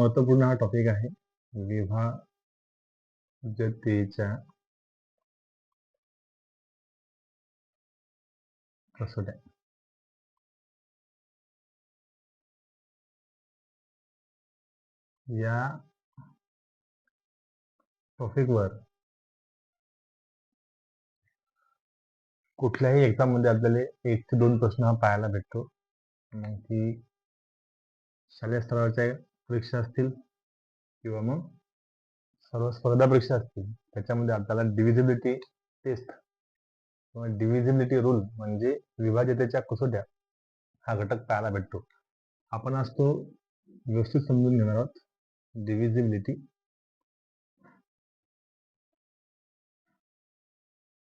महत्त्वपूर्ण हा टॉपिक आहे विभाजतेच्या कसोट्या. या टॉपिकवर कुठल्याही एक्झाम मध्ये आपल्याला 1 ते 2 प्रश्न हा पाहायला भेटतो. मग ती शालेय स्तरावरच्या परीक्षा असतील किंवा मग सर्व स्पर्धा परीक्षा असतील, त्याच्यामध्ये आपल्याला डिव्हिजिबिलिटी टेस्ट किंवा डिव्हिजिबिलिटी रूल म्हणजे विभाज्यतेच्या कसोट्या हा घटक पाहायला भेटतो. आपण आज तो व्यवस्थित समजून घेणार आहोत. डिव्हिजिबिलिटी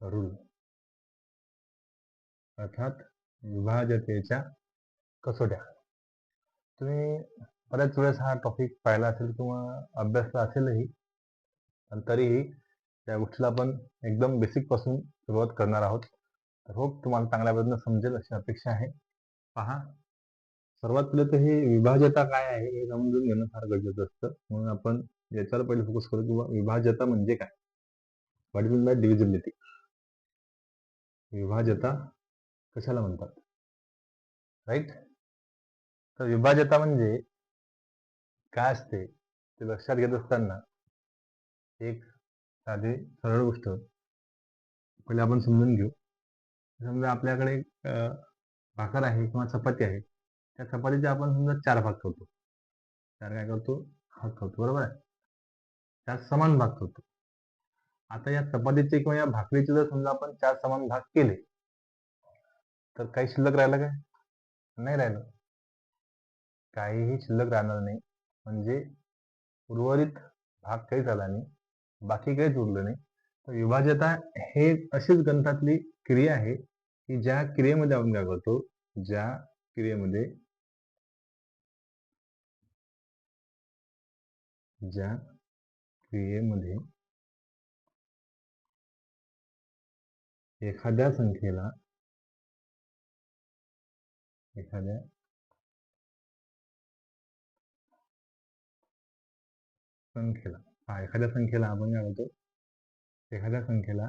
रूल अर्थात विभाज्यतेच्या कसोट्या. तुम्ही बऱ्याच वेळेस हा टॉपिक पाहिला असेल किंवा अभ्यासला असेलही, पण तरीही त्या गोष्टीला आपण एकदम बेसिक पासून सुरुवात करणार आहोत. तर होप तुम्हाला चांगल्या पद्धतीने समजेल अशी अपेक्षा आहे. पहा, सर्वात पहिले तर हे विभाज्यता काय आहे हे समजून घेणं फार गरजेचं असतं. म्हणून आपण याच्यावर पहिले फोकस करू किंवा विभाज्यता म्हणजे काय, what is mean by divisibility. विभाज्यता कशाला म्हणतात, राईट? तर विभाज्यता म्हणजे काय असते ते लक्षात घेत असताना एक साधी सरळ गोष्ट पहिले आपण समजून घेऊ. समजा आपल्याकडे भाकर आहे किंवा चपाती आहे. त्या चपातीचे आपण समजा 4 भाग करतो. 4 काय करतो? भाग करतो, बरोबर आहे? 4 समान भाग करतो. आता या चपातीचे किंवा या भाकरीचे जर समजा आपण 4 समान भाग केले, तर काही शिल्लक राहिलं काय? नाही राहिलं. काहीही शिल्लक राहणार नाही. म्हणजे उर्वरित भाग काही झाला नाही, बाकी काहीच उरलं नाही. तर विभाज्यता हे अशीच गणितातली क्रिया आहे की ज्या क्रियेमध्ये आपण काय करतो, ज्या क्रियेमध्ये एखाद्या संख्येला आपण काय करतो, एखाद्या संख्येला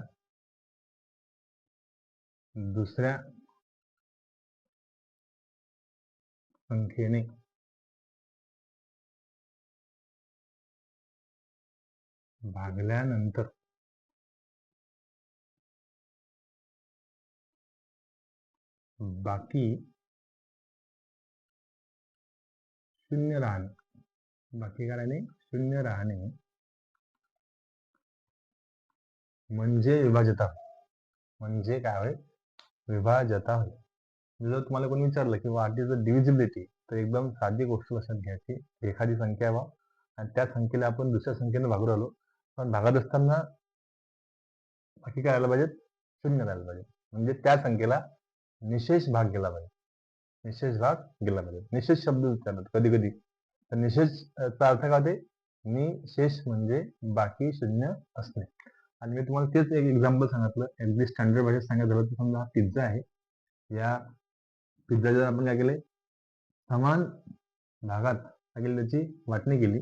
दुसऱ्या संख्येने भागल्यानंतर बाकी शून्य राहणे, बाकी काय राहणे? शून्य राहणे म्हणजे विभाज्यता. म्हणजे काय होय? विभाज्यता होय. जर तुम्हाला कोणी विचारलं की व्हॉट इज द डिव्हिजिबिलिटी, तर एकदम साधी गोष्ट लक्षात घ्यायची. एखादी संख्या आहे आणि त्या संख्येला आपण दुसऱ्या संख्येने भागू राहिलो, पण भागत असताना बाकी काय राहायला पाहिजे? शून्य राहायला पाहिजे. म्हणजे त्या संख्येला निशेष भाग गेला पाहिजे. निशेष भाग गेला पाहिजे. निशेष शब्द विचारतात कधी कधी. तर निशेषचा अर्थ काय होते? निशेष म्हणजे बाकी शून्य असणे. आणि मी तुम्हाला तेच एक एक्झाम्पल सांगितलं. अगदी स्टँडर्ड भाषेत सांगायचं झालं तर समजा हा पिझ्झा आहे. या पिझ्झाच्या आपण काय केले, समान भागात काय केली, त्याची वाटणी केली.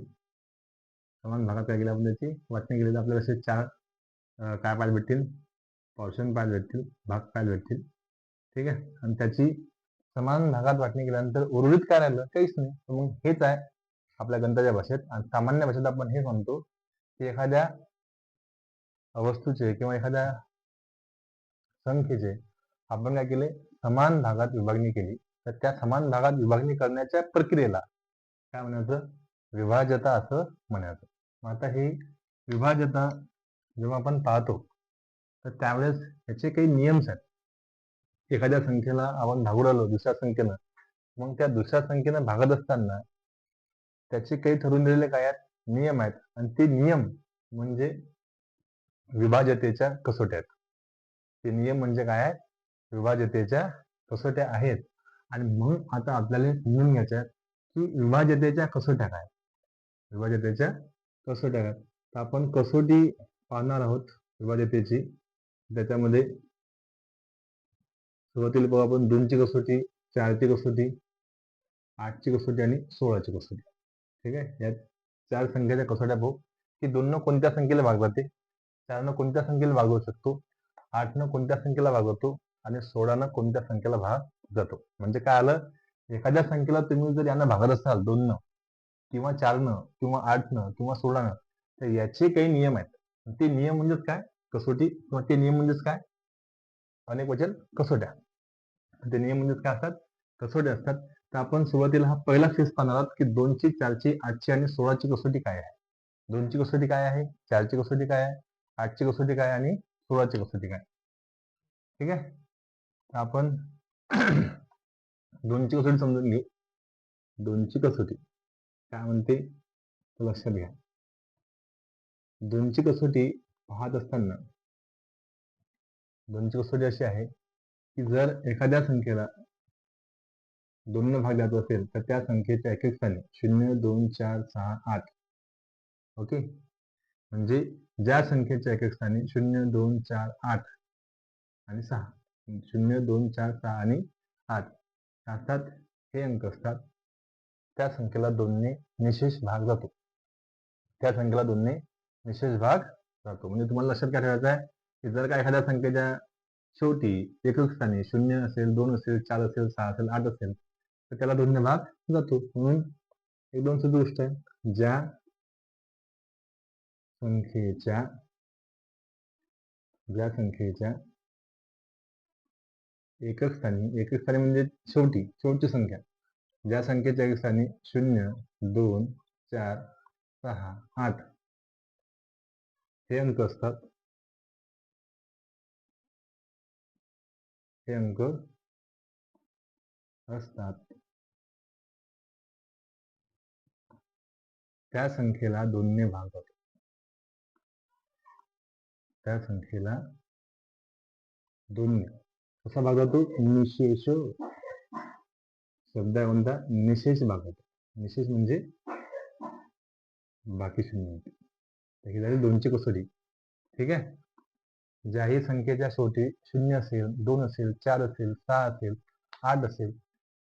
समान भागात काय केली आपण त्याची वाटणी केली. तर आपल्याला असे 4 काय पाहायला भेटतील? पोर्शन पाहायला भेटतील, भाग पाहायला भेटतील. ठीक आहे. आणि त्याची समान भागात वाटणी केल्यानंतर उर्वरित काय राहिलं? काहीच नाही. तर मग हेच आहे आपल्या गणिताच्या भाषेत. आणि सामान्य भाषेत आपण हे म्हणतो की एखाद्या वस्तूचे किंवा एखाद्या संख्येचे आपण काय केले, समान भागात विभागणी केली. तर त्या समान भागात विभागणी करण्याच्या प्रक्रियेला काय म्हणायचं? विभाज्यता असं म्हणायचं. आता ही विभाज्यता जेव्हा आपण पाहतो तर त्यावेळेस याचे काही नियम्स आहेत. एखाद्या संख्येला आपण भागू राहिलो दुसऱ्या संख्येनं, मग त्या दुसऱ्या संख्येनं भागत असताना त्याचे काही ठरवून दिलेले काय आहेत? नियम आहेत. आणि ते नियम म्हणजे विभाज्यतेच्या कसोट्या आहेत. ते नियम म्हणजे काय आहेत? विभाज्यतेच्या कसोट्या आहेत. आणि म्हणून आता आपल्याला समजून घ्यायच्या आहेत की विभाज्यतेच्या कसोट्या काय. विभाज्यतेच्या कसोट्या काय, तर आपण कसोटी पाहणार आहोत विभाज्यतेची. त्याच्यामध्ये सुरुवातीला पाहू आपण 2ची कसोटी, 4ची कसोटी, 8ची कसोटी आणि 16ची कसोटी. ठीक आहे. या 4 संख्येच्या कसोट्या पाहू की 2 न कोणत्या संख्येला भागवते, 4 न कोणत्या संख्येला भागवू शकतो, 8 न कोणत्या संख्येला भागवतो आणि 16 न कोणत्या संख्येला भाग जातो. म्हणजे काय आलं, एखाद्या संख्येला तुम्ही जर यांना भागत असाल 2 न किंवा 4 न किंवा 8 न किंवा 16 न, तर याचे काही नियम आहेत. ते नियम म्हणजेच काय, कसोटी किंवा ते नियम म्हणजेच काय, अनेक वचन कसोट्या. ते नियम म्हणजेच काय असतात, कसोटी असतात. तर आपण सुरुवातीला हा पहिला फेज पाहणार आहोत की 2 ची, 4 ची, 8 ची आणि 16 ची कसोटी काय आहे. 2 ची कसोटी काय आहे, 4 ची कसोटी काय आहे, 8 ची कसोटी काय आणि 16 ची कसोटी काय. ठीक आहे. तर आपण 2 ची कसोटी समजून घेऊ. 2 ची कसोटी काय म्हणते ते लक्षात घ्या. 2 ची कसोटी पाहत असताना 2 ची कसोटी अशी आहे की जर एखाद्या संख्येला 2 न भाग द्यायचा असेल तर त्या संख्येच्या एक एक स्थानी 0, 2, 4, 6, 8. ओके. म्हणजे ज्या संख्येच्या एक एक स्थानी 0, 2, 4, 8 आणि 6, 0, 2, 4, 6 आणि 8 असतात, हे अंक असतात, त्या संख्येला 2 ने निशेष भाग जातो. त्या संख्येला 2 ने निशेष भाग जातो. म्हणजे तुम्हाला लक्षात काय ठेवायचं आहे की जर का एखाद्या संख्येच्या शेवटी एकक स्थानी 0 असेल, 2 असेल, 4 असेल, 6 असेल, 8 असेल, तर त्याला 2 ने भाग जातो. म्हणून एकदम सोपी गोष्ट आहे. ज्या संख्येच्या एकक स्थानी म्हणजे शेवटची संख्या, ज्या संख्येच्या एकक स्थानी 0, 2, 4, 6, 8 हे अंक असतात, त्या संख्येला 2 ने भाग जातो. त्या संख्येला 2 ने कसा भाग जातो, निशेष शब्द आहे कोणता, निशेष भाग जातो. निशेष म्हणजे बाकी शून्य होते. ही झाली 2 ची कसोटी. ठीक आहे. ज्याही संख्येच्या शेवटी 0 असेल, 2 असेल, 4 असेल, 6 असेल, 8 असेल,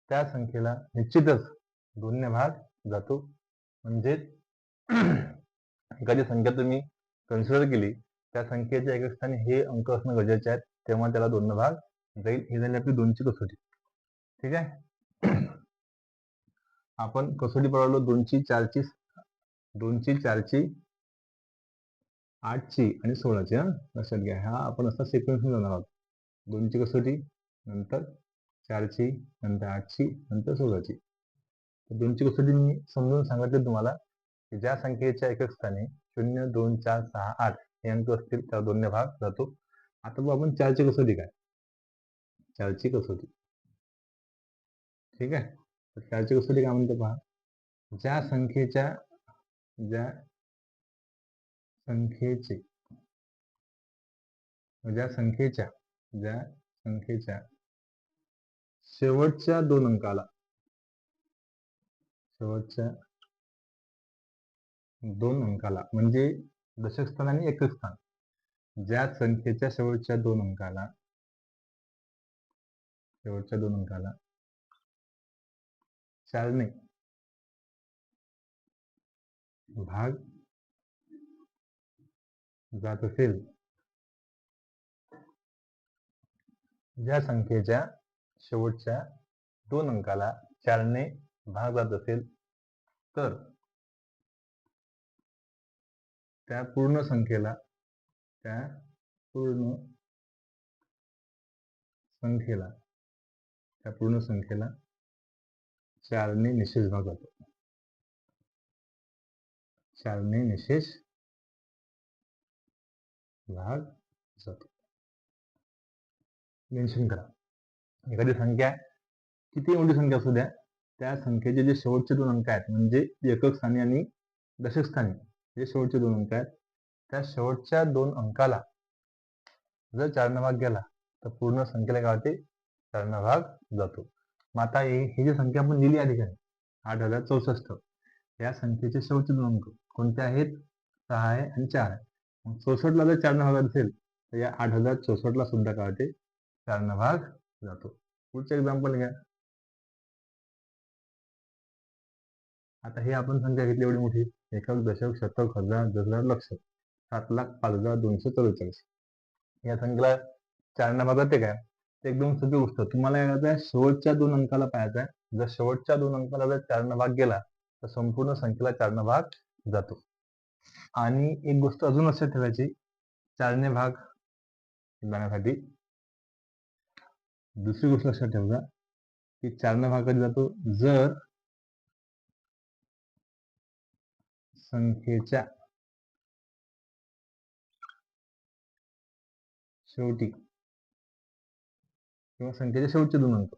त्या संख्येला निश्चितच 2 ने भाग जातो. म्हणजे एखादी संख्या तुम्ही कन्सिडर केली, त्या संख्येच्या एकक स्थानी हे अंक असणं गरजेचे आहेत, तेव्हा त्याला 2 ने भाग जाईल. ही झाली आपली 2 ची कसोटी. ठीक आहे. आपण कसोटी पळवलो 2 ची, 4 ची, 8 ची आणि 16 ची. लक्षात घ्या, हा आपण असा सिक्वेन्स जाणार आहोत. 2 ची कसोटी, नंतर 4 ची, नंतर 8 ची, नंतर 16 ची. 2 ची कसोटी मी समजून सांगितले तुम्हाला की ज्या संख्येच्या एकक स्थानी 0, 2, 4, 6, 8 हे अंक असतील त्या 2 ने भाग जातो. आता बघू आपण 4 ची कसोटी काय. 4 ची कसोटी, ठीक आहे. तर 4 ची कसोटी काय म्हणते पहा. ज्या संख्येच्या शेवटच्या 2 अंकाला म्हणजे दशक स्थान आणि एकक स्थान, ज्या संख्येच्या शेवटच्या 2 अंकाला 4 ने भाग जात असेल, ज्या संख्येच्या शेवटच्या 2 अंकाला 4 ने भाग जात असेल, तर त्या पूर्ण संख्येला 4 ने निशेष भाग जातो. 4 ने निशेष भाग जातो. मेन्शन करा. एखादी संख्या किती मोठी संख्या असू द्या, त्या संख्येचे जे शेवटचे 2 अंक आहेत, म्हणजे एकक स्थानी आणि दशक स्थानी जे शेवटचे 2 अंक आहेत, त्या शेवटच्या 2 अंकाला जर 4 ने भाग गेला तर पूर्ण संख्येला काय होते, 4 ने भाग जातो. मग आता ही जी संख्या आपण दिली या ठिकाणी 8064, या संख्येचे शेवटचे 2 अंक कोणते आहेत, 6 आहे आणि 4 आहे. मग 64 ला जर 4 ने भागात असेल तर या 8064 ला सुद्धा काय होते, 4 ने भाग जातो. पुढचे एक्झाम्पल घ्या. आता हे आपण संख्या घेतली एवढी मोठी, एकक, दशक, शतक, हजार, दशलक्ष, लक्ष, 7,05,244. या संख्येला 4 भागात ते काय, ते एकदम सोपी गोष्ट. तुम्हाला काय करायचं आहे, शेवटच्या 2 अंकाला पाहायचं आहे. जर शेवटच्या 2 अंकाला जर 4 भाग गेला तर संपूर्ण संख्येला 4 भाग जातो. आणि एक गोष्ट अजून लक्षात ठेवायची, 4 भाग जाण्यासाठी दुसरी गोष्ट लक्षात ठेवा की 4 भाग कधी जातो, जर संख्येच्या शेवटी किंवा संख्येच्या शेवटचे 2 अंक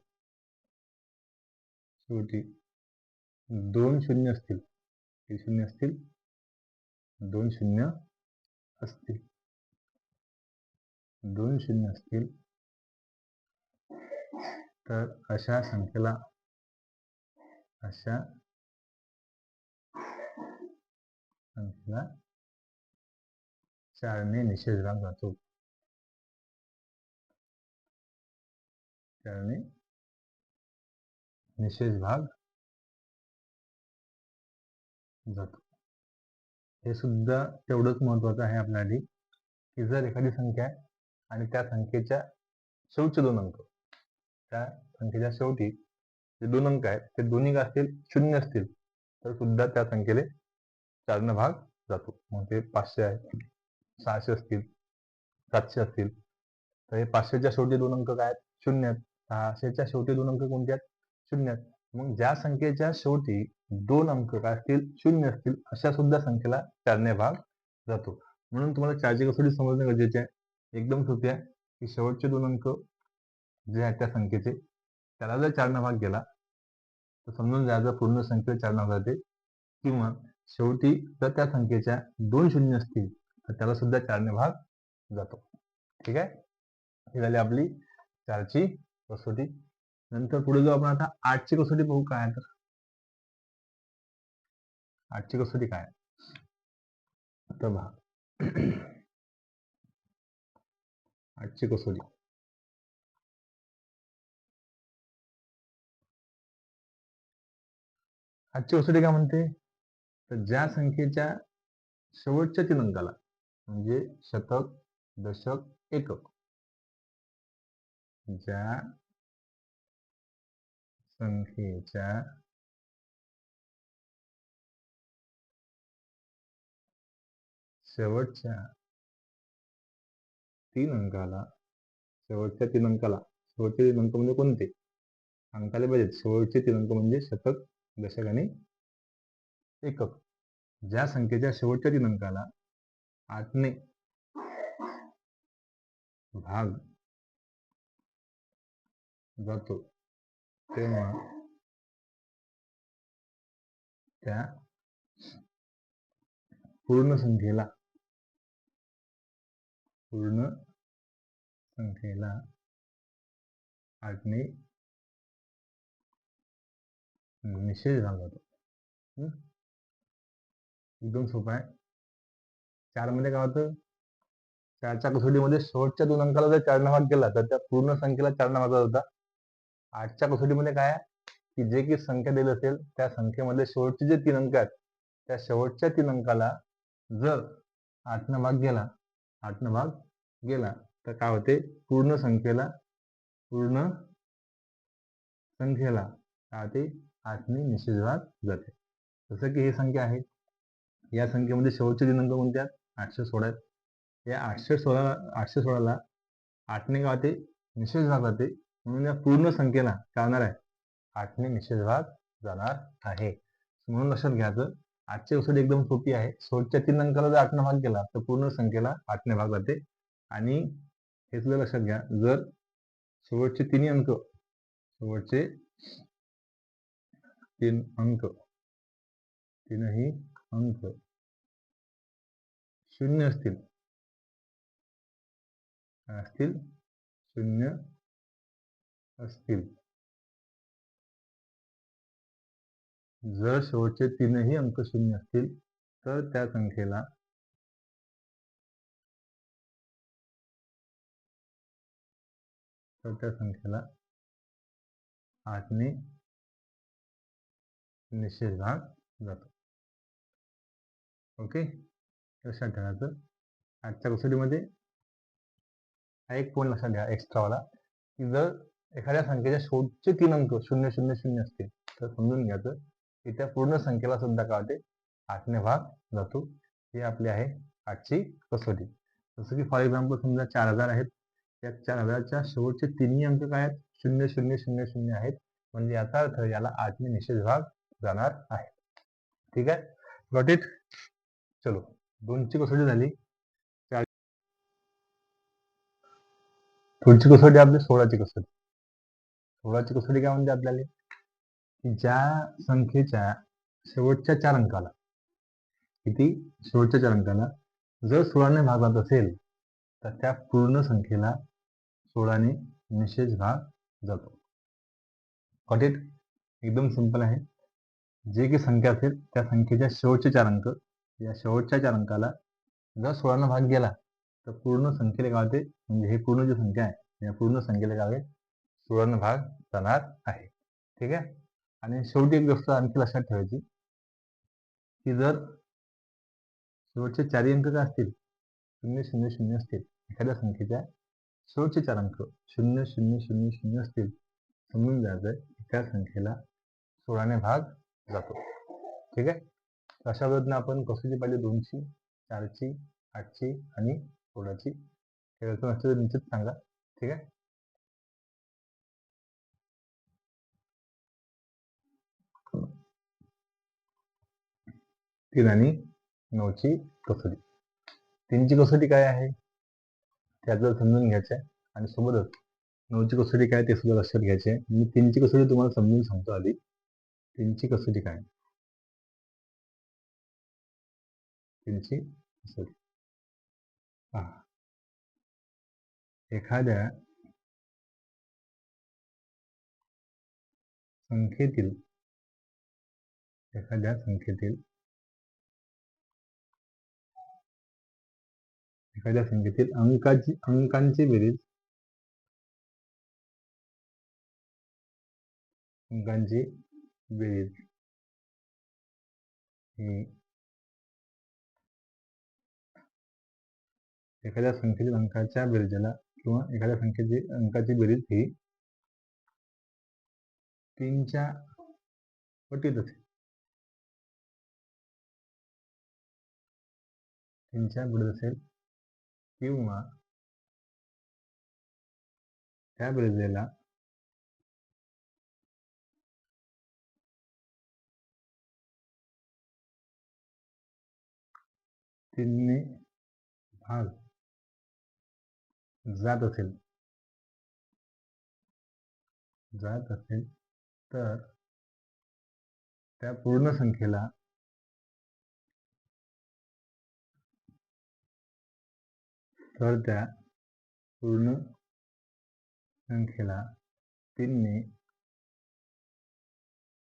शेवटी 2 शून्य असतील, 0 असतील, 2 शून्य असतील, 2 शून्य असतील, तर अशा संख्येला 4 ने निषेध भाग जातो. 4 ने निषेध भाग जातो. हे सुद्धा तेवढंच महत्वाचं आहे आपल्यासाठी की जर एखादी संख्या आहे आणि त्या संख्येच्या शेवटचे 2 अंक, त्या संख्येच्या शेवटी जे 2 अंक आहेत ते दोन्ही काय असतील, शून्य असतील, तर सुद्धा त्या संख्येला 4 भाग जातो. मग ते 500 आहे, 600 असतील, 700 असतील, तर हे 500च्या शेवटी 2 अंक काय आहेत, शून्य आहेत. 600च्या शेवटी 2 अंक कोणते आहेत, शून्य आहेत. मग ज्या संख्येच्या शेवटी 2 अंक काय असतील, शून्य असतील, अशा सुद्धा संख्येला 4 भाग जातो. म्हणून तुम्हाला 4ची कसोटी समजणे गरजेचे आहे. एकदम सोपी आहे की शेवटचे 2 अंक जे आहेत त्या संख्येचे, त्याला जर 4 भाग गेला तर समजून जायचं पूर्ण संख्येला 4 भाग जाते. किंवा शेवटी जर त्या संख्येच्या 2 शून्य असतील तर त्याला सुद्धा 4 भाग जातो. ठीक आहे, ही झाली आपली 4ची कसोटी. नंतर पुढे जाऊ आपण आता 8ची कसोटी पाहू. काय आहे तर 8ची कसोटी काय आहे तर पहा, 8ची कसोटी काय म्हणते, तर ज्या संख्येच्या शेवटच्या 3 अंकाला म्हणजे शतक, दशक, एकक, ज्या संख्येच्या शेवटच्या 3 अंकाला, शेवटचे 3 अंक म्हणजे कोणते अंकाले पाहिजेत, शेवटचे 3 अंक म्हणजे शतक, दशक आणि एकक. ज्या संख्येच्या शेवटच्या 3 अंकाला 8 ने भाग जातो तेव्हा त्या पूर्ण संख्येला 8 ने निषेध भाग जातो. एकदम सोपं आहे. 4 मध्ये काय होतं, 4च्या कसोटीमध्ये शेवटच्या 2 अंकाला जर 4 भाग गेला तर त्या पूर्ण संख्येला 4 भाग होता. 8च्या कसोटीमध्ये काय आहे की जे की संख्या दिली असेल त्या संख्येमध्ये शेवटचे जे 3 अंक आहेत त्या शेवटच्या 3 अंकाला जर 8 भाग गेला तर काय होते, पूर्ण संख्येला काय होते, 8 ने निषेध भाग जाते. जसं की ही संख्या आहे, या संख्येमध्ये शेवटचे 3 अंक कोणते आहेत, 816 आहेत. या 816ला 8 ने काय होते, निषेध भाग जाते. म्हणून या पूर्ण संख्येला काय होणार आहे, 8 ने निषेध भाग जाणार आहे. म्हणून लक्षात घ्यायचं, 8ची कसोटी एकदम सोपी आहे. शेवटच्या 3 अंकाला जर 8 ने भाग गेला तर पूर्ण संख्येला 8 ने भाग जाते. आणि हे सुद्धा लक्षात घ्या, जर शेवटचे 3 अंक 3ही अंक शून्य असतील, शून्य असतील, जर शेवटचे 3ही अंक शून्य असतील तर त्या संख्येला 8 ने निषेध भाग जातो. ओके, लक्षात ठेवायचं. आजच्या कसोटीमध्ये हा एक पॉईंट लक्षात घ्या एक्स्ट्रावाला, की जर एखाद्या संख्येच्या शेवटचे 3 अंक 000 असतील तर समजून घ्यायचं की त्या पूर्ण संख्येला सुद्धा काय होते, 8ने भाग जातो. ही आपली आहे आजची कसोटी. जसं की फॉर एक्झाम्पल समजा 4000 आहेत. या 4000च्या शेवटचे तिन्ही अंक काय आहेत, 0000 आहेत. म्हणजे याचा अर्थ याला 8ने निशेष भाग जाणार आहे. ठीक आहे, गॉट इट. चलो, 2ची कसोटी झाली. पुढची कसोटी आपली 16ची कसोटी. 16ची कसोटी काय म्हणते आपल्याला, की ज्या संख्येच्या शेवटच्या 4 अंकाला, किती, शेवटच्या 4 अंकाला जर 16ने भाग जात असेल तर त्या पूर्ण संख्येला 16ने निशेष भाग जातो. Got it. एकदम सिंपल आहे. जे की संख्या असेल त्या संख्येच्या शेवटचे 4 अंक, या शेवटच्या 4 अंकाला जर 16ने भाग गेला तर पूर्ण संख्येला काय होते, म्हणजे हे पूर्ण जी संख्या आहे या पूर्ण संख्येला काय होते, 16ने भाग जाणार आहे. ठीक आहे. आणि शेवटी एक गोष्ट आणखी लक्षात ठेवायची, की जर शेवटचे 4 अंक काय असतील, 000 असतील, एखाद्या संख्येच्या शेवटचे 4 अंक 0000 असतील, समजून जायचं त्या संख्येला 16ने भाग जातो. ठीक आहे. अशा पद्धतीने आपण कसोटी पाहिली 2ची, 4ची, 8ची आणि 16ची. हे असेल तर निश्चित सांगा. ठीक आहे. तीन आणि 9ची कसोटी. 3ची कसोटी काय आहे त्याचं समजून घ्यायचं आहे, आणि सोबतच 9ची कसोटी काय ते सुद्धा लक्षात घ्यायचे. मी 3ची कसोटी तुम्हाला समजून सांगतो आधी. 3ची कसोटी काय, 3ची कसोटी पहा. एखाद्या संख्येतील अंकांची बेरीज ही एखाद्या संख्येतील अंकाच्या बेरजेला किंवा एखाद्या संख्येची अंकाची बेरीज ही 3च्या पटीत असेल. 3च्या पटीत असेल किंवा त्या बेरजेला तीनने भाग जात असेल तर त्या पूर्ण संख्येला तीनने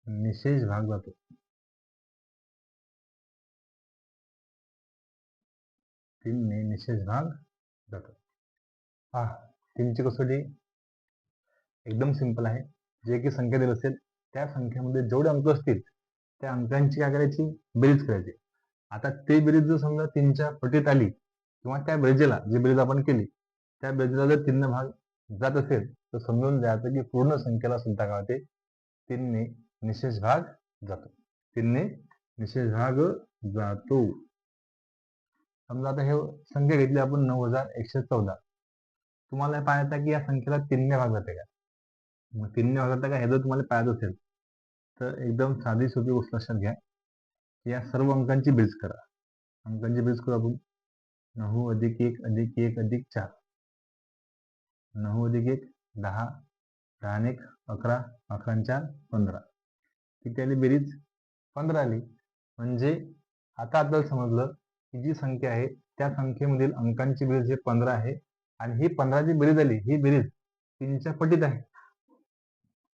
निशेष भाग जातो. पहा, 3ची कसोटी एकदम सिंपल आहे. जे की संख्या दिली असेल त्या संख्येमध्ये जेवढे अंक असतील त्या अंकांची काय करायची, बेरीज करायची. आता ते बेरीज जर समजा 3च्या पटीत आली किंवा त्या बेरजेला जी बेरीज आपण केली त्या बेरजेला जर 3ने भाग जात असेल तर समजून द्यायचं की पूर्ण संख्येला सुद्धा काय होते, 3ने निशेष भाग जातो. 3ने निशेष भाग जातो. समजा आता हे संख्या घेतली आपण 9114. तुम्हाला पाहायचं की या संख्येला 3ने भाग जाते का, मग 3ने भाग जाते का हे जर तुम्हाला पाहायचं असेल तर एकदम साधी सोपी गोष्ट लक्षात घ्या, या सर्व अंकांची बेरीज करा. अंकांची बेरीज करू आपण. 9 + 1 + 1 + 4. 9 + 1 10, 10 1 11, 11 4 15. किती आली बेरीज, 15 आली. म्हणजे आता आपल्याला समजलं की जी संख्या आहे त्या संख्येमधील अंकांची बेरीज 15 आहे आणि ही 15ची बेरीज आली, ही बेरीज 3च्या पटीत आहे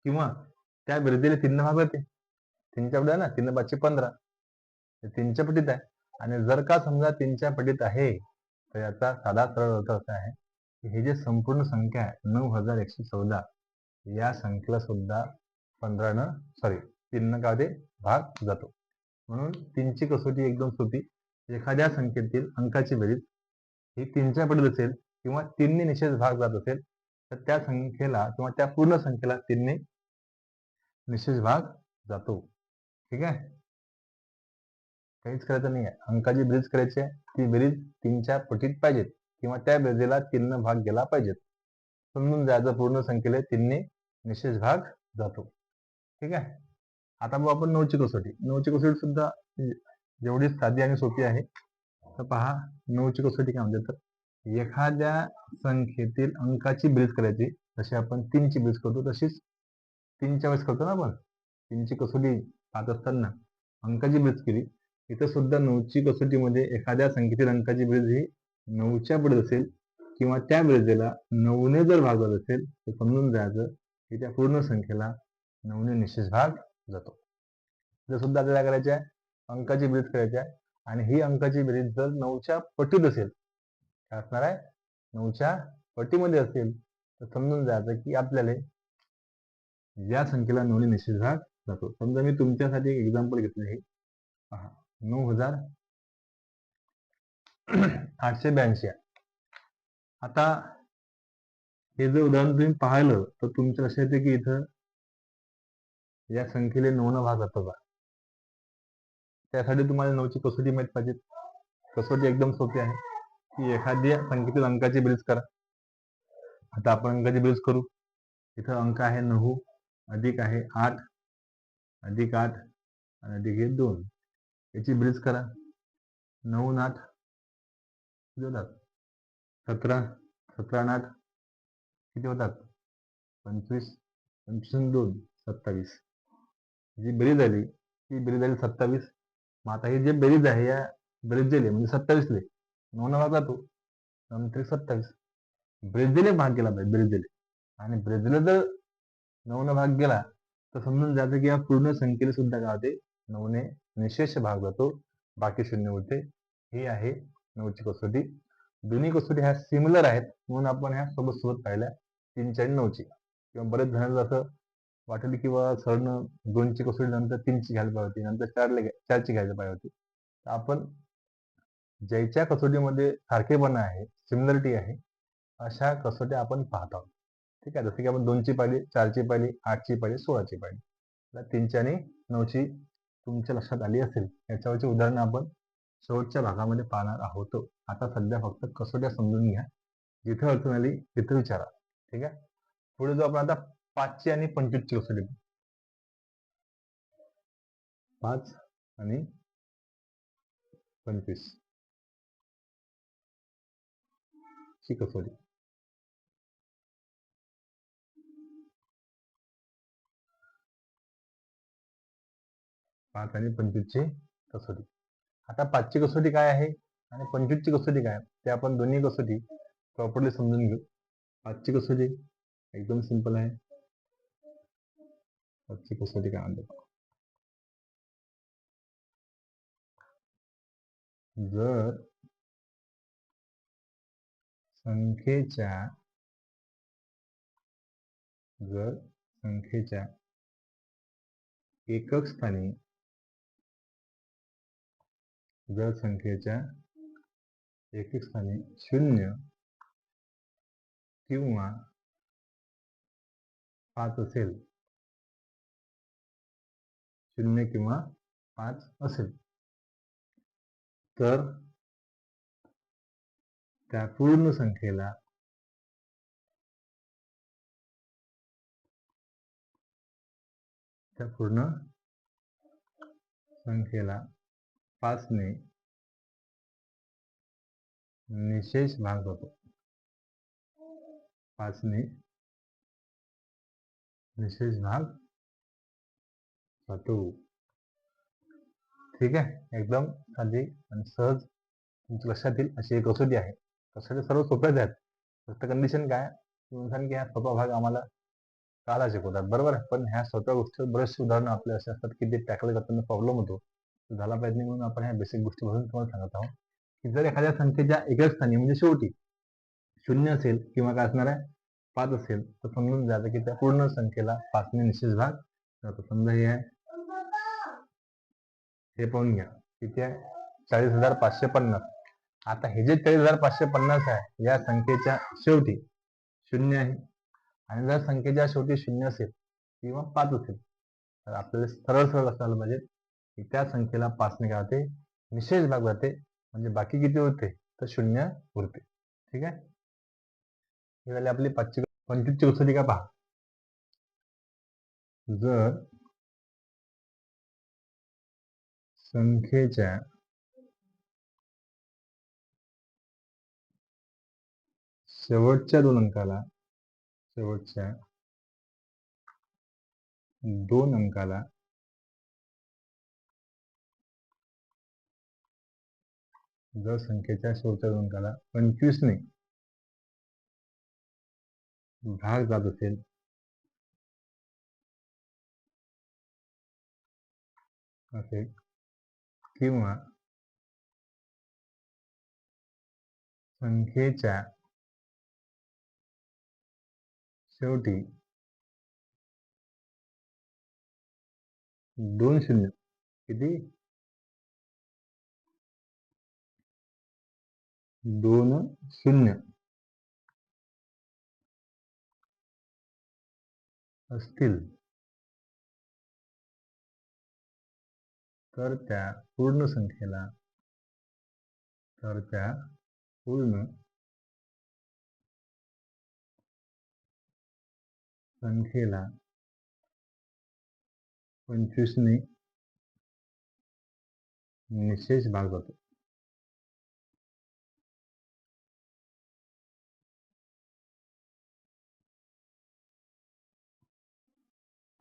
किंवा त्या बेरजेला 3ने भाग जाते. 3च्या पटीत आहे ना, 3 × 5 = 15. 3च्या पटीत आहे. आणि जर का समजा 3च्या पटीत आहे तर याचा साधा सरळ अर्थ असा आहे की हे जे संपूर्ण संख्या आहे 9114 या संख्येला सुद्धा 3ने काय होते, भाग जातो. म्हणून 3ची कसोटी एकदम सोपी. एखाद्या संख्येतील अंकाची बेरीज ही 3च्या पटीत असेल किंवा 3ने निशेष भाग जात असेल तर त्या संख्येला किंवा त्या पूर्ण संख्येला 3ने निशेष भाग जातो. ठीक आहे, काहीच करायचं नाही आहे. अंकाची बेरीज करायची आहे, ती बेरीज 3च्या पटीत पाहिजेत किंवा त्या बेरीजला 3 भाग गेला पाहिजेत. समजून जायचं पूर्ण संख्येला 3ने निशेष भाग जातो. ठीक आहे, आता बघू आपण 9ची कसोटी. 9ची कसोटी सुद्धा जेवढी साधी आणि सोपी आहे. तर पहा 9ची कसोटी काय म्हणते, तर एखाद्या संख्येतील अंकाची बेरीज करायची. जशी आपण 3ची बेरीज करतो तशीच 3च्या वेळेस करतो ना आपण. 3ची कसोटी पाहत असताना अंकाची बेरीज केली. इथं सुद्धा 9ची कसोटीमध्ये एखाद्या संख्येतील अंकाची बेरीज ही 9च्या पटीत असेल किंवा त्या बेरीजला 9ने जर भागवत असेल तर समजून जायचं की त्या पूर्ण संख्येला 9ने निशेष भाग जातो. इथं सुद्धा आपल्याला करायचे आहे, अंकाची बेरीज करायची आहे आणि ही अंकाची बेरीज जर 9च्या पटीत असेल, काय असणार आहे, 9च्या पटीमध्ये असेल तर समजून जायचं की आपल्याला या संख्येला 9ने निशेष भाग जातो. समजा मी तुमच्यासाठी एक एक्झाम्पल घेतलं आहे. पहा 9,882. आता हे जर उदाहरण तुम्ही पाहिलं तर तुमचं लक्षात येते की इथं या संख्येला 9 भाग जातो का. त्यासाठी तुम्हाला 9ची कसोटी माहित पाहिजे. कसोटी एकदम सोपी आहे की एखाद्या संख्येतील अंकाची बेरीज करा. आता आपण अंकाची बेरीज करू. इथं अंक आहे 9 अधिक आहे 8 अधिक 8 आणि अधिक हे 2. याची बेरीज करा. 9 आणि 8 किती होतात, 17. 17 आणि 8 किती होतात, 25. 25 आणि 2 27. जी बेरीज झाली ती बेरीज झाली 27. मग आता ही जी बेरीज आहे या बेरीज दिले म्हणजे 27ले 9 भाग जातो नंतर 27. बेरीजले भाग गेला पाहिजे, बेरीजले. आणि बेरीजला जर 9 भाग गेला तर समजून जायचं की या पूर्ण संख्येला सुद्धा काय होते, 9ने निशेष भाग जातो, बाकी शून्य होते. ही आहे 9ची कसोटी. दोन्ही कसोटी ह्या सिमिलर आहेत म्हणून आपण ह्या सोबत सोबत पाहिल्या, 3ची आणि 9ची. किंवा बरेच जणांना असं वाटेल किंवा सरनं 2ची कसोटी नंतर 3ची घ्यायला पाहिजे होती, नंतर 4ची घ्यायला पाहिजे होती. तर आपण ज्याच्या कसोटीमध्ये सारखेपणा आहे, सिमिलरिटी आहे, अशा कसोट्या आपण पाहत आहोत. ठीक आहे, जसं की आपण 2ची पाहिली, 4ची पाहिली, 8ची पाहिली, 16ची पाहिली. 3ची आणि 9ची तुमच्या लक्षात आली असेल. याच्यावरची उदाहरणं आपण शेवटच्या भागामध्ये पाहणार आहोत. आता सध्या फक्त कसोट्या समजून घ्या. जिथे अडचण आली तिथे विचारा. ठीक आहे, पुढे जो आपण आता 5ची आणि 25ची कसोटी. 5 आणि 25 ची कसोटी. 5 आणि 25ची कसोटी. आता 5ची कसोटी काय आहे आणि 25ची कसोटी काय आहे ते आपण दोन्ही कसोटी प्रॉपरली समजून घेऊ. 5ची कसोटी एकदम सिंपल आहे. 5ची कसोटी काय म्हणतात, जर संख्येच्या एकक स्थानी शून्य किंवा 5 असेल, 0 किंवा 5 असेल तर त्या पूर्ण संख्येला त्या पूर्ण संख्येला 5ने निशेष भाग जातो. 5ने निशेष भाग जातो. ठीक आहे, एकदम साधी आणि सहज तुमच्या लक्षात येईल अशी एक कसोटी आहे. कसोटी सर्व सोप्याच आहेत. फक्त कंडिशन काय की हा सोपा भाग आम्हाला काला शिकवतात, बरोबर आहे. पण ह्या सोप्या गोष्टी बरेचसे उदाहरणं आपले असे असतात की ते टॅकल करताना प्रॉब्लेम होतो. झाला पाहिजे नाही म्हणून आपण ह्या बेसिक गोष्टी भरून तुम्हाला सांगत आहोत की जर एखाद्या संख्येच्या एकक स्थानी म्हणजे शेवटी 0 असेल किंवा काय असणार आहे 5 असेल तर समजून जायचं की त्या पूर्ण संख्येला 5ने निशेष भाग जातो. समजा हे आहे हे पाहून घ्या किती आहे, 40,550. आता हे जे 40,550 आहे या संख्येच्या शेवटी शून्य आहे, आणि जर संख्येच्या शेवटी शून्य असेल किंवा 5 असेल तर आपल्याला सरळ सरळ असायला पाहिजे की त्या संख्येला 5 ने काय होते, निशेष भाग जाते, म्हणजे बाकी किती होते तर शून्य उरते. ठीक आहे, ही झाली आपली 25ची कसोटी का पहा. जर संख्येच्या शेवटच्या दोन अंकाला जर संख्येच्या शेवटच्या दोन अंकाला 25 ने भाग जात असेल असेल किंवा संख्येच्या शेवटी 2 शून्य, किती 2 शून्य असतील तर त्या पूर्ण संख्येला पूर्ण संख्येला 25 ने निशेष भाग जातो.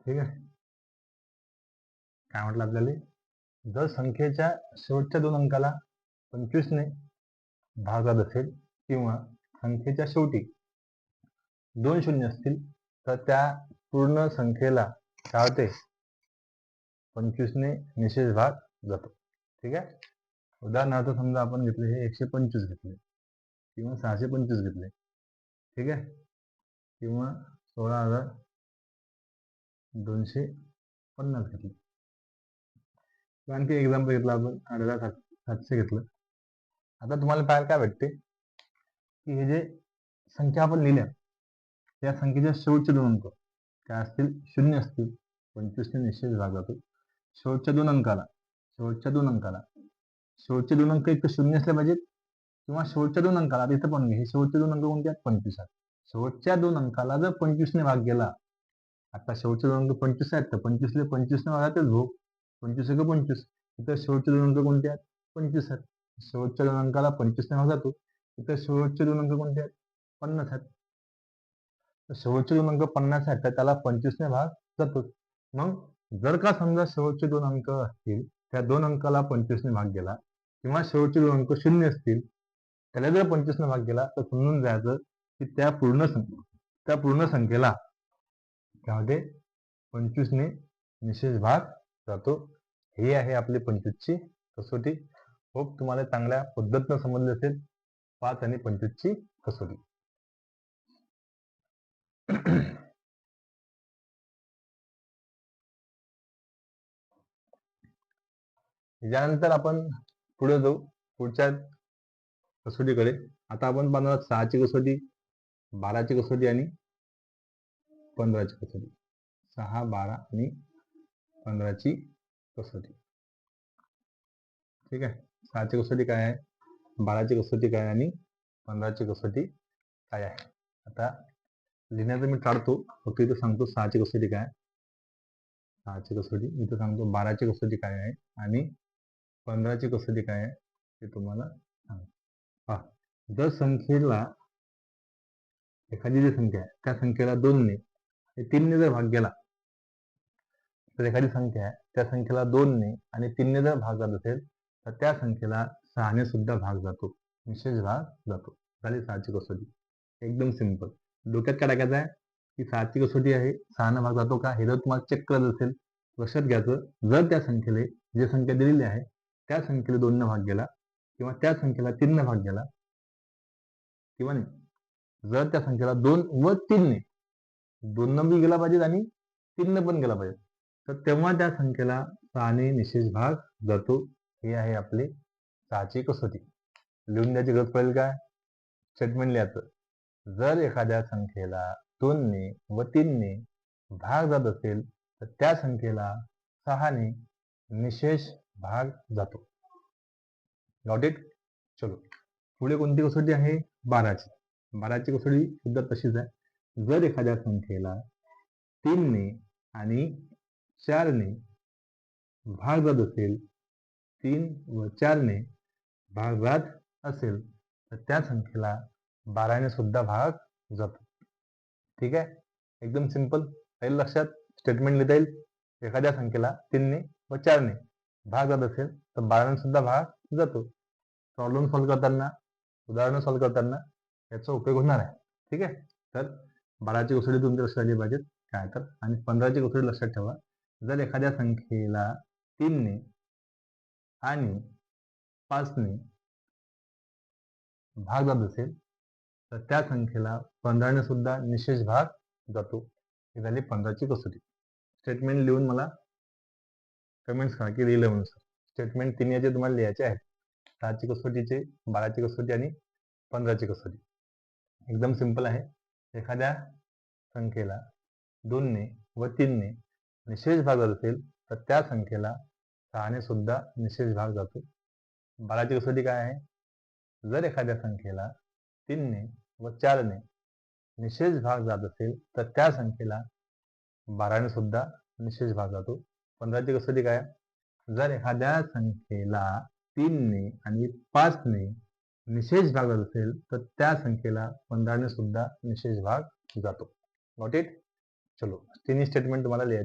ठीक आहे, काय म्हटलं आपल्याला, जर संख्येच्या शेवटच्या दोन अंकाला 25 ने भाग जात असेल किंवा संख्येच्या शेवटी 2 शून्य असतील तर त्या पूर्ण संख्येला काय होते, 25 ने निशेष भाग जातो. ठीक आहे, उदाहरणार्थ समजा आपण घेतले हे 125 घेतले किंवा 625 घेतले. ठीक आहे, किंवा 16,250 घेतले. आणखी एक्झाम्पल घेतलं आपण 8,700 घेतलं. आता तुम्हाला पाहायला काय भेटते की हे जे संख्या आपण लिहिल्या त्या संख्येच्या शेवटचे दोन अंक काय असतील, शून्य असतील. 25 ने निश्चित भाग जातो. शेवटच्या दोन अंकाला शेवटचे दोन अंक एक तर शून्य असले पाहिजेत किंवा शेवटच्या दोन अंकाला, इथं पण हे शेवटचे दोन अंक कोणते आहेत, 25 आहेत. शेवटच्या दोन अंकाला जर 25 ने भाग गेला, आता शेवटचे दोन अंक 25 आहेत तर 25 ने 25 ने भागातच भाऊ, 25 एक 25. इथं शेवटचे दोन अंक कोणते आहेत, 25 आहेत. शेवटच्या दोन अंकाला 25 ने भाग जातो. इथं शेवटचे दोन अंक कोणते आहेत, 50 आहेत. शेवटचे दोन अंक 50 आहेत तर त्याला 25 ने भाग जातो. मग जर का समजा शेवटचे दोन अंक असतील त्या दोन अंकाला 25 ने भाग गेला किंवा शेवटचे दोन अंक शून्य असतील त्याला जर 25 ने भाग गेला तर समजून जायचं की त्या पूर्ण संख्येला काय होते, 25 ने निशेष भाग जातो. हे आहे आपली 25ची कसोटी. होप तुम्हाला चांगल्या पद्धतीनं समजले असेल 5 आणि 25ची कसोटी. यानंतर आपण पुढे जाऊ पुढच्या कसोटीकडे. आता आपण पाहणार 6ची कसोटी, 12ची कसोटी आणि 15ची कसोटी. 6, 12 आणि 15ची कसोटी. ठीक आहे, 6ची कसोटी काय आहे, 12ची कसोटी काय आणि 15ची कसोटी काय आहे. आता लिहिण्याचं मी टाळतो, फक्त इथं सांगतो 6ची कसोटी काय, 6ची कसोटी इथं सांगतो, 12ची कसोटी काय आहे आणि 15ची कसोटी काय आहे ते तुम्हाला सांगतो. जर संख्येला एखादी जी संख्या आहे त्या संख्येला 2 ने 3 ने जर भाग गेला तर एखादी संख्या आहे त्या संख्येला 2 ने आणि 3 ने जर भाग जात असेल तर त्या संख्येला 6 ने सुद्धा भाग जातो, विशेष भाग जातो. झाली 6ची कसोटी. एकदम सिंपल. डोक्यात काय टाकायचं आहे की 6ची कसोटी आहे, 6 ने भाग जातो का हे जर तुम्हाला चेक करत असेल लक्षात घ्यायचं, जर त्या संख्येला जी संख्या दिलेली आहे त्या संख्येला 2 ने भाग गेला किंवा त्या संख्येला 3 ने भाग गेला किंवा नाही, जर त्या संख्येला 2 व 3 ने 2 न बी गेला पाहिजे आणि 3 ने पण गेला पाहिजे तर तेव्हा त्या संख्येला 6 ने निशेष भाग जातो. ही आहे आपली 6ची कसोटी. लिहून द्यायची गरज पडेल काय? स्टेटमेंट लिहायचं. जर एखाद्या संख्येला 2ने व 3ने भाग जात असेल तर त्या संख्येला 6ने निशेष भाग जातो. Got it? चलो, पुढे कोणती कसोटी आहे? 12ची. 12ची कसोटी सुद्धा तशीच आहे. जर एखाद्या संख्येला 3ने आणि 4ने भाग जात असेल, 3 व 4ने भाग जात असेल तर त्या संख्येला 12ने सुद्धा भाग जातो. ठीक आहे, एकदम सिंपल. राहील लक्षात. स्टेटमेंट लिहिता येईल. एखाद्या संख्येला 3ने व 4ने भाग जात असेल तर 12ने सुद्धा भाग जातो. प्रॉब्लेम सॉल्व्ह करताना, उदाहरणं सॉल्व्ह करताना याचा उपयोग होणार आहे. ठीक आहे, तर 12ची कसोटी तुमच्या लक्षात आली पाहिजेत काय तर. आणि 15ची कसोटी लक्षात ठेवा. जर एखाद्या संख्येला 3ने आणि 5ने भाग जात असेल तर त्या संख्येला 15ने सुद्धा निशेष भाग जातो. ही झाली 15ची कसोटी. स्टेटमेंट लिहून मला कमेंट्स करा की लिहिलं म्हणून. स्टेटमेंट 3 याचे तुम्हाला लिहायचे आहेत. 6ची कसोटीचे, 12ची कसोटी आणि 15ची कसोटी. एकदम सिंपल आहे. एखाद्या संख्येला 2ने व 3ने निशेष भाग जात असेल तर त्या संख्येला 6ने सुद्धा निशेष भाग जातो. 12ची कसोटी काय आहे? जर एखाद्या संख्येला 3ने व 4ने निशेष भाग जात असेल तर त्या संख्येला 12ने सुद्धा निशेष भाग जातो. 15ची कसोटी काय? जर एखाद्या संख्येला 3ने आणि 5ने निशेष भाग जात असेल तर त्या संख्येला 15ने सुद्धा निशेष भाग जातो. Got it? चलो, तिन्ही स्टेटमेंट तुम्हाला लिहायचे.